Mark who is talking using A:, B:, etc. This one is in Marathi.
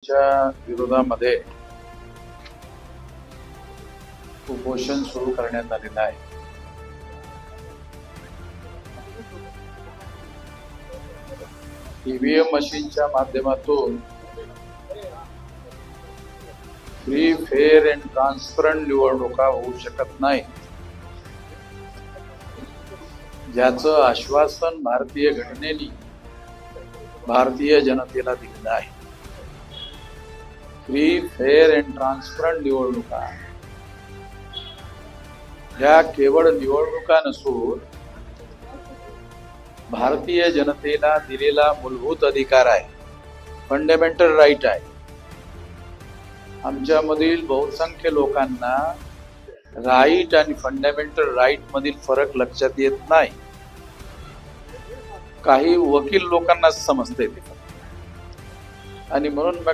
A: मशीनच्या विरोधामध्ये उपोषण सुरू करण्यात आलेलं आहे. ईव्हीएम मशीनच्या माध्यमातून फ्री, फेअर अँड ट्रान्सपरंट निवडणुका होऊ शकत नाही, ज्याचं आश्वासन भारतीय घटनेने भारतीय जनतेला दिलेलं आहे. फ्री, फेअर अँड ट्रान्सपरंट निवडणुका ह्या केवळ निवडणुका नसून भारतीय जनतेला दिलेला मूलभूत अधिकार आहे, फंडामेंटल राईट आहे. आमच्यामधील बहुसंख्य लोकांना राईट आणि फंडामेंटल राईट मधील फरक लक्षात येत नाही. काही वकील लोकांना समजते ते, आणि म्हणून